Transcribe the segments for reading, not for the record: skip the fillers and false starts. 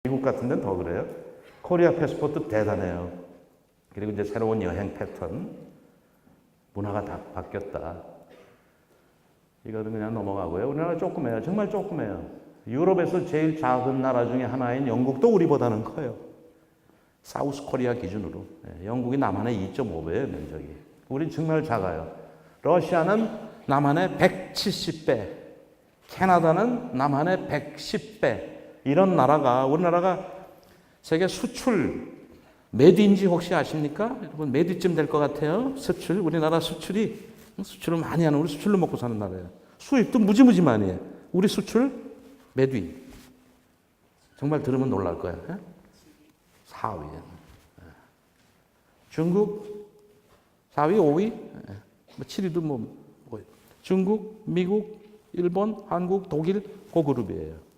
미국 같은 데는 더 그래요. 코리아 패스포트 대단해요. 그리고 이제 새로운 여행 패턴, 문화가 다 바뀌었다. 이거는 그냥 넘어가고요. 우리나라 조그매요. 정말 조그매요. 유럽에서 제일 작은 나라 중에 하나인 영국도 우리보다는 커요. 사우스 코리아 기준으로. 영국이 남한의 2.5배예요, 면적이. 우리 정말 작아요. 러시아는 남한의 170배, 캐나다는 남한의 110배. 이런 나라가, 우리나라가 세계 수출 몇 위인지 혹시 아십니까? 여러분 몇 위쯤 될 것 같아요? 수출, 우리나라 수출을 많이 하는, 우리 수출로 먹고 사는 나라예요. 수입도 무지무지 많이 해요. 우리 수출 몇 위? 정말 들으면 놀랄 거예요. 4위. 중국 4위, 5위? 7위도 뭐 중국, 미국, 일본, 한국, 독일 그 그룹이에요.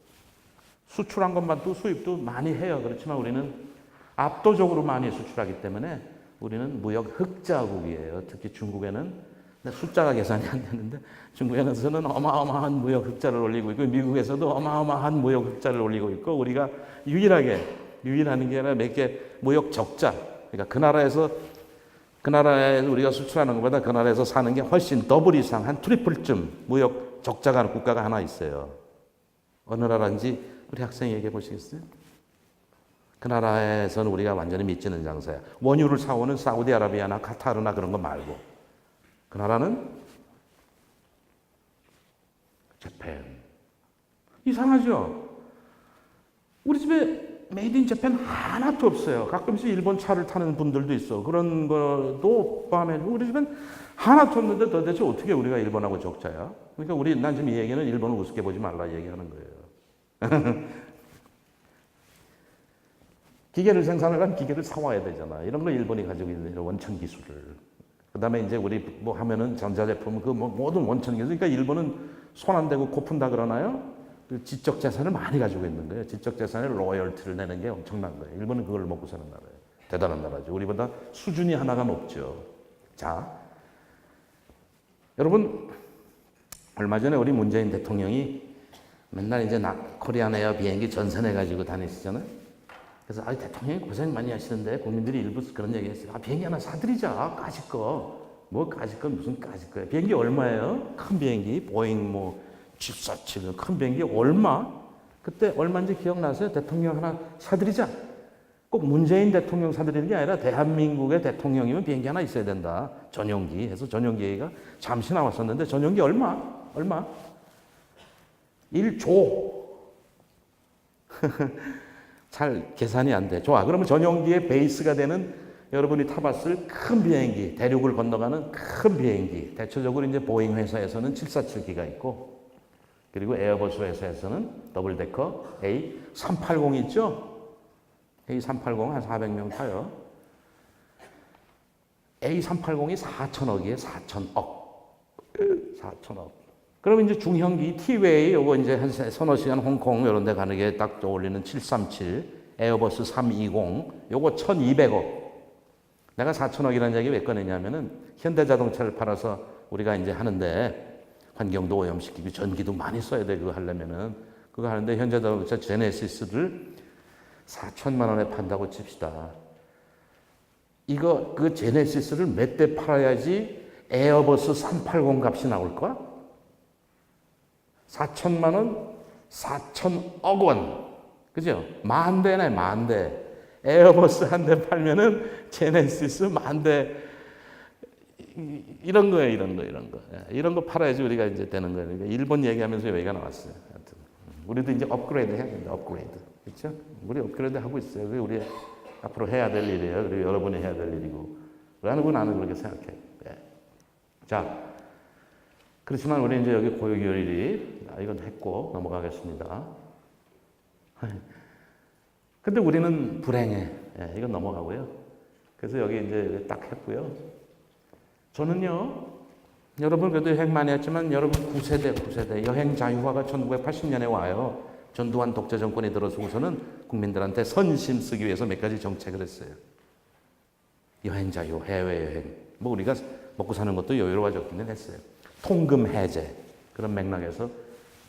수출한 것만도 수입도 많이 해요. 그렇지만 우리는 압도적으로 많이 수출하기 때문에 우리는 무역 흑자국이에요. 특히 중국에는 숫자가 계산이 안 되는데 중국에서는 어마어마한 무역 흑자를 올리고 있고 미국에서도 어마어마한 무역 흑자를 올리고 있고 우리가 유일하는 게 아니라 몇 개 무역 적자. 그러니까 그 나라에 우리가 수출하는 것보다 그 나라에서 사는 게 훨씬 더블 이상 한 트리플쯤 무역 적자가 국가가 하나 있어요. 어느 나라인지 우리 학생이 얘기해 보시겠어요? 그 나라에서는 우리가 완전히 미치는 장사야. 원유를 사오는 사우디아라비아나 카타르나 그런 거 말고. 그 나라는 재팬. 이상하죠? 우리 집에 메이드 인 재팬 하나도 없어요. 가끔씩 일본 차를 타는 분들도 있어. 그런 것도 포함해서 우리 집엔 하나도 없는데 도대체 어떻게 우리가 일본하고 적자야? 그러니까 난 지금 이 얘기는 일본을 우습게 보지 말라 얘기하는 거예요. 기계를 생산하려면 기계를 사와야 되잖아. 이런 거 일본이 가지고 있는 원천 기술을. 그 다음에 이제 우리 뭐 하면은 전자제품, 모든 원천 기술. 그러니까 일본은 손 안 대고 코 푼다 그러나요? 그 지적 재산을 많이 가지고 있는 거예요. 지적 재산에 로열티를 내는 게 엄청난 거예요. 일본은 그걸 먹고 사는 나라예요. 대단한 나라죠. 우리보다 수준이 하나가 높죠. 자, 여러분, 얼마 전에 우리 문재인 대통령이 맨날 이제 코리안 에어 비행기 전선해 가지고 다니시잖아요. 그래서 대통령이 고생 많이 하시는데 국민들이 일부 그런 얘기 했어요. 비행기 하나 사드리자. 까짓 거. 뭐 까짓 건 무슨 까짓 거예요. 비행기 얼마예요? 큰 비행기 보잉 747 큰 비행기 얼마? 그때 얼마인지 기억나세요? 대통령 하나 사드리자. 꼭 문재인 대통령 사드리는 게 아니라 대한민국의 대통령이면 비행기 하나 있어야 된다. 전용기 해서 전용기 얘기가 잠시 나왔었는데 전용기 얼마? 1조. 잘 계산이 안 돼. 좋아. 그러면 전용기의 베이스가 되는 여러분이 타봤을 큰 비행기, 대륙을 건너가는 큰 비행기. 대체적으로 이제 보잉 회사에서는 747기가 있고, 그리고 에어버스 회사에서는 더블데커 A380 있죠? A380 한 400명 타요. A380이 4천억이에요. 4천억. 그럼 이제 중형기 T-웨이 요거 이제 한 서너 시간 홍콩 이런 데 가는 게 딱 어울리는 737, 에어버스 320 요거 1,200억. 내가 4천억이라는 얘기 왜 꺼내냐면은 현대자동차를 팔아서 우리가 이제 하는데 환경도 오염시키고 전기도 많이 써야 돼. 그거 하려면은 그거 하는데 현대자동차 제네시스를 4천만 원에 판다고 칩시다. 그 제네시스를 몇 대 팔아야지 에어버스 380 값이 나올까? 4천만 원, 4천억 원. 그죠? 만 대네, 만 대. 에어버스 한 대 팔면은 제네시스 만 대. 이런 거예요, 이런 거. 이런 거 팔아야지 우리가 이제 되는 거예요. 그러니까 일본 얘기하면서 여기가 나왔어요. 하여튼. 우리도 이제 업그레이드 해야 된다, 업그레이드. 그렇죠? 우리 업그레이드 하고 있어요. 그게 우리 앞으로 해야 될 일이에요. 그리고 여러분이 해야 될 일이고. 라는 나는 그렇게 생각해요. 자. 그렇지만 우리 이제 여기 고유결일이 이건 했고 넘어가겠습니다. 근데 우리는 불행해. 이건 넘어가고요. 그래서 여기 이제 딱 했고요. 저는요, 여러분 그래도 여행 많이 했지만 여러분 9세대 여행 자유화가 1980년에 와요. 전두환 독재 정권이 들어서고서는 국민들한테 선심 쓰기 위해서 몇 가지 정책을 했어요. 여행 자유, 해외여행. 뭐 우리가 먹고 사는 것도 여유로워졌기는 했어요. 통금 해제 그런 맥락에서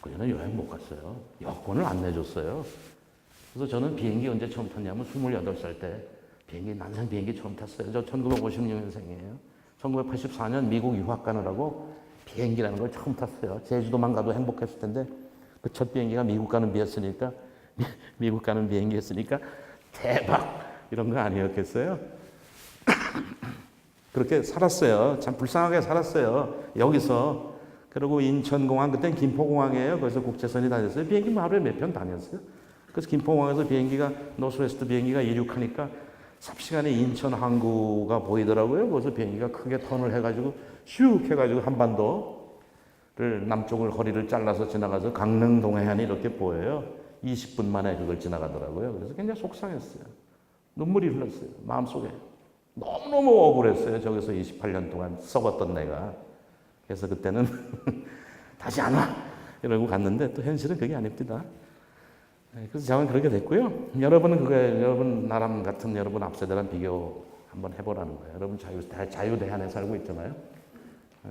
그녀는 여행 못 갔어요. 여권을 안 내줬어요. 그래서 저는 비행기 언제 처음 탔냐면 28살 때 난생 비행기 처음 탔어요. 저 1956년생이에요. 1984년 미국 유학 가느라고 비행기라는 걸 처음 탔어요. 제주도만 가도 행복했을 텐데 그 첫 비행기가 미국 가는 비였으니까 미국 가는 비행기였으니까 대박 이런 거 아니었겠어요? 그렇게 살았어요. 참 불쌍하게 살았어요. 여기서. 그리고 인천공항, 그때는 김포공항이에요. 거기서 국제선이 다녔어요. 비행기 하루에 몇 편 다녔어요. 그래서 김포공항에서 비행기가, 노스웨스트 비행기가 이륙하니까 삽시간에 인천 항구가 보이더라고요. 거기서 비행기가 크게 턴을 해가지고 슉 해가지고 한반도를 남쪽을 거리를 잘라서 지나가서 강릉 동해안이 이렇게 보여요. 20분 만에 그걸 지나가더라고요. 그래서 굉장히 속상했어요. 눈물이 흘렀어요. 마음속에. 너무너무 억울했어요. 저기서 28년 동안 썩었던 내가. 그래서 그때는 다시 안 와! 이러고 갔는데 또 현실은 그게 아닙니다. 그래서 저는 그렇게 됐고요. 여러분은 여러분 나랑 같은 여러분 앞세대랑 비교 한번 해보라는 거예요. 여러분 자유대한에 살고 있잖아요.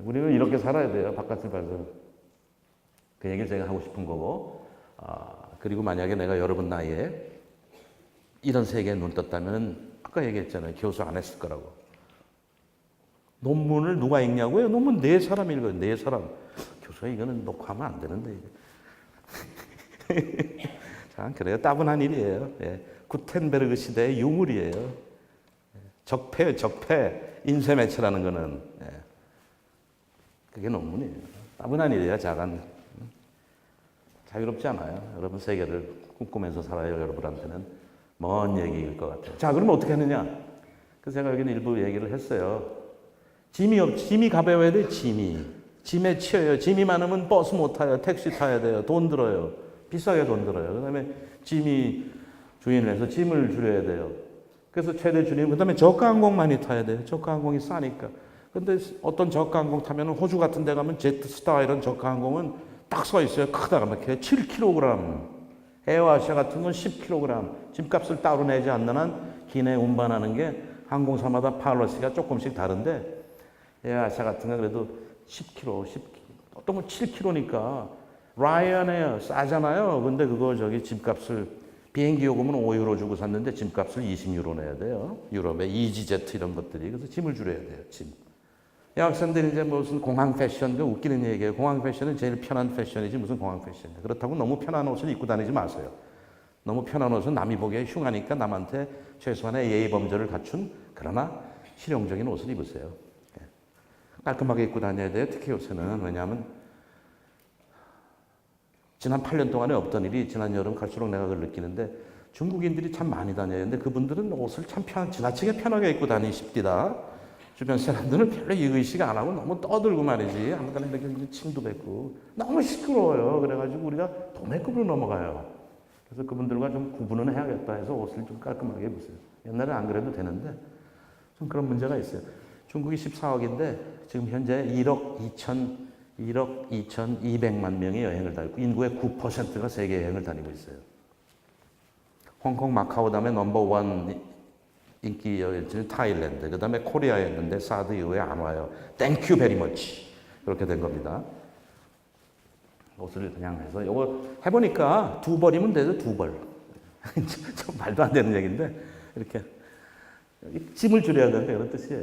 우리는 이렇게 살아야 돼요. 바깥을 봐서. 그 얘기를 제가 하고 싶은 거고. 그리고 만약에 내가 여러분 나이에 이런 세계에 눈 떴다면 아까 얘기했잖아요. 교수 안 했을 거라고. 논문을 누가 읽냐고요? 논문 4사람 읽어요. 4사람. 교수가 이거는 녹화하면 안 되는데. 자, 그래요. 따분한 일이에요. 예. 구텐베르그 시대의 유물이에요. 적폐, 인쇄매체라는 거는. 예. 그게 논문이에요. 따분한 일이에요, 자간. 자유롭지 않아요. 여러분 세계를 꿈꾸면서 살아요, 여러분한테는. 먼 얘기일 것 같아요. 자, 그러면 어떻게 하느냐? 그래서 제가 여기는 일부 얘기를 했어요. 짐이 가벼워야 돼, 짐에 치여요. 짐이 많으면 버스 못 타요. 택시 타야 돼요. 돈 들어요. 비싸게 돈 들어요. 그 다음에 짐이 주인을 해서 짐을 줄여야 돼요. 그래서 최대 줄이면, 그 다음에 저가 항공 많이 타야 돼요. 저가 항공이 싸니까. 근데 어떤 저가 항공 타면 호주 같은 데 가면 제트스타 이런 저가 항공은 딱 서 있어요. 크다가 막 7kg. 에어아시아 같은 건 10kg. 짐값을 따로 내지 않는 한 기내 운반하는 게 항공사마다 팔러시가 조금씩 다른데 에어아시아 같은 건 그래도 10kg, 어떤 건 7kg니까 라이언에어 싸잖아요. 근데 그거 짐값을 비행기 요금은 5유로 주고 샀는데 짐값을 20유로 내야 돼요. 유럽의 이지제트 이런 것들이. 그래서 짐을 줄여야 돼요. 짐. 여학생들이 이제 무슨 공항 패션, 그 웃기는 얘기예요. 공항 패션은 제일 편한 패션이지 무슨 공항 패션이야. 그렇다고 너무 편한 옷을 입고 다니지 마세요. 너무 편한 옷은 남이 보기에 흉하니까 남한테 최소한의 예의 범절을 갖춘 그러나 실용적인 옷을 입으세요. 깔끔하게 입고 다녀야 돼요. 특히 요새는. 왜냐하면 지난 8년 동안에 없던 일이 지난 여름 갈수록 내가 그걸 느끼는데 중국인들이 참 많이 다녀요. 근데 그분들은 옷을 참 지나치게 편하게 입고 다니십디다. 주변 사람들은 별로 의식 안 하고 너무 떠들고 말이지. 아무데나 이렇게 침도 뱉고. 너무 시끄러워요. 그래가지고 우리가 도매급으로 넘어가요. 그래서 그분들과 좀 구분은 해야겠다 해서 옷을 좀 깔끔하게 입으세요. 옛날에 안 그래도 되는데 좀 그런 문제가 있어요. 중국이 14억인데 지금 현재 1억 2,200만 명이 여행을 다니고 인구의 9%가 세계 여행을 다니고 있어요. 홍콩, 마카오 다음에 넘버원 인기 여행지는 타일랜드, 그 다음에 코리아였는데 사드 이후에 안 와요. 땡큐 베리 머치. 그렇게 된 겁니다. 옷을 그냥 해서 이거 해보니까 2벌이면 돼요. 2벌. 좀 말도 안 되는 얘기인데 이렇게 짐을 줄여야 되는데 그런 뜻이에요.